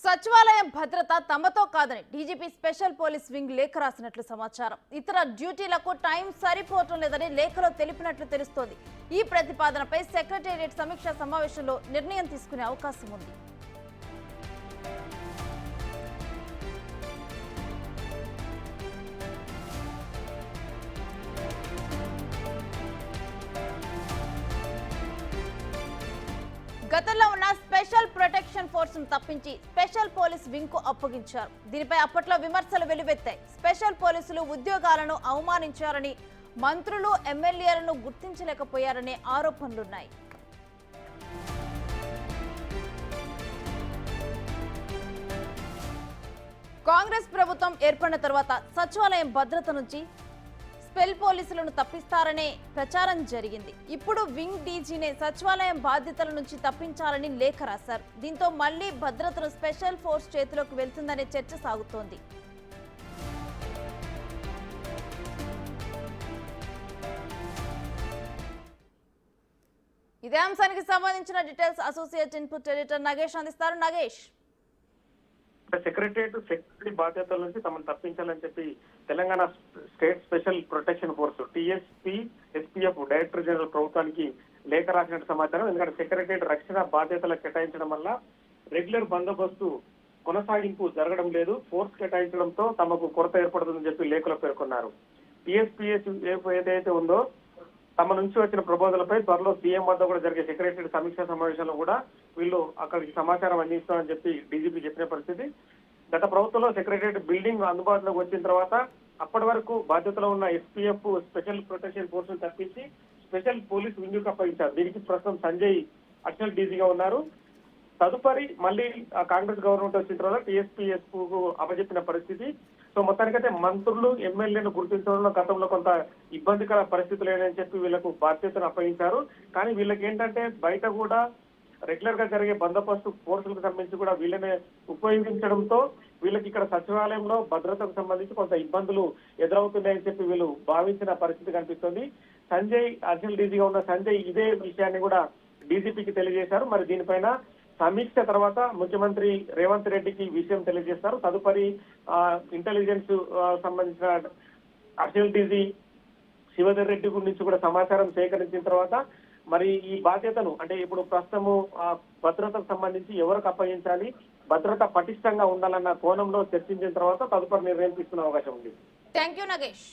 సచివాలయం భద్రత తమతో కాదని డీజీపీ స్పెషల్ పోలీస్ వింగ్ లేఖ రాసినట్లు సమాచారం. ఇతర డ్యూటీలకు టైం సరిపోవటం లేదని లేఖలో తెలిపినట్లు తెలుస్తోంది. ఈ ప్రతిపాదనపై సెక్రటేరియట్ సమీక్షా సమావేశంలో నిర్ణయం తీసుకునే అవకాశం ఉంది. గతంలో ఉన్న స్పెషల్ ప్రొటెక్షన్ ఫోర్స్ ను తప్పించి స్పెషల్ పోలీస్ వింగ్ కు అప్పగించారు. దీనిపై అప్పట్లో విమర్శలు వెల్లువెత్తాయి. స్పెషల్ పోలీసులు ఉద్యోగాలను అవమానించారని, మంత్రులు ఎమ్మెల్యేలను గుర్తించలేకపోయారనే ఆరోపణలున్నాయి. కాంగ్రెస్ ప్రభుత్వం ఏర్పడిన తర్వాత సచివాలయం భద్రత నుంచి స్పెల్ పోలీసులను తప్పిస్తారనే ప్రచారం జరిగింది. ఇప్పుడు వింగ్ డీజీనే సచివాలయం బాధ్యతల నుంచి తప్పించాలని లేఖ రాశారు. దీంతో మళ్లీ భద్రతను స్పెషల్ ఫోర్స్ చేతిలోకి వెళ్తుందనే చర్చ సాగుతోంది. ఇదే అంశానికి సంబంధించిన details associate input editor Nagesh అందిస్తారు. నగేష్, సెక్రటరీ బాధ్యతల నుంచి తమను తప్పించాలని చెప్పి Telangana state special protection force tsp SPF director general ప్రభుత్వానికి లేఖ రాసినట్టు సమాచారం. ఎందుకంటే సెక్రటరీ రక్షణ బాధ్యతలు కేటాయించడం వల్ల రెగ్యులర్ బందోబస్తు కొనసాగింపు జరగడం లేదు, ఫోర్స్ కేటాయించడంతో తమకు కొరత ఏర్పడుతుందని చెప్పి లేఖలో పేర్కొన్నారు. టీఎస్పీఎస్ ఏదైతే ఉందో తమ నుంచి వచ్చిన ప్రపోజల్పై త్వరలో సీఎం వద్ద కూడా జరిగే సెక్రటరీ సమీక్షా సమావేశంలో కూడా వీళ్ళు అక్కడికి సమాచారం అందిస్తామని చెప్పి డీజీపీ చెప్పిన పరిస్థితి. గత ప్రభుత్వంలో సెక్రటరీ బిల్డింగ్ అందుబాటులోకి వచ్చిన తర్వాత అప్పటి వరకు బాధ్యతలో ఉన్న ఎస్పీఎఫ్ స్పెషల్ ప్రొటెక్షన్ ఫోర్స్ ను తప్పించి స్పెషల్ పోలీస్ వింగ్ కు అప్పగించారు. దీనికి ప్రస్తుతం సంజయ్ అడిషనల్ డీజీగా ఉన్నారు. తదుపరి మళ్ళీ కాంగ్రెస్ గవర్నమెంట్ వచ్చిన తర్వాత టీఎస్పీఎస్ కు అప్పచెప్పిన పరిస్థితి. సో మొత్తానికైతే మంత్రులు ఎమ్మెల్యేను గుర్తించడంలో గతంలో కొంత ఇబ్బందికర పరిస్థితులు లేదని చెప్పి వీళ్ళకు బాధ్యతను అప్పగించారు. కానీ వీళ్ళకి ఏంటంటే బయట కూడా రెగ్యులర్ గా జరిగే బందోబస్తు ఫోర్సులకు సంబంధించి కూడా వీళ్ళనే ఉపయోగించడంతో వీళ్ళకి ఇక్కడ సచివాలయంలో భద్రతకు సంబంధించి కొంత ఇబ్బందులు ఎదురవుతున్నాయని చెప్పి వీళ్ళు భావించిన పరిస్థితి కనిపిస్తుంది. సంజయ్ అడిషనల్ డీజీగా ఉన్న సంజయ్ ఇదే విషయాన్ని కూడా డీజీపీకి తెలియజేశారు. మరి దీనిపైన సమీక్ష తర్వాత ముఖ్యమంత్రి రేవంత్ రెడ్డికి విషయం తెలియజేస్తారు. తదుపరి ఇంటెలిజెన్స్ సంబంధించిన అడిషనల్ డీజీ శివధర్ రెడ్డి గురించి కూడా సమాచారం సేకరించిన తర్వాత మరి ఈ బాధ్యతను అంటే ఇప్పుడు ప్రస్తుతము భద్రతకు సంబంధించి ఎవరికి అప్పగించాలి, భద్రత పటిష్టంగా ఉండాలన్న కోణంలో చర్చించిన తర్వాత తదుపరి నిర్ణయం తీసుకునే అవకాశం ఉంది. థాంక్యూ నగేష్.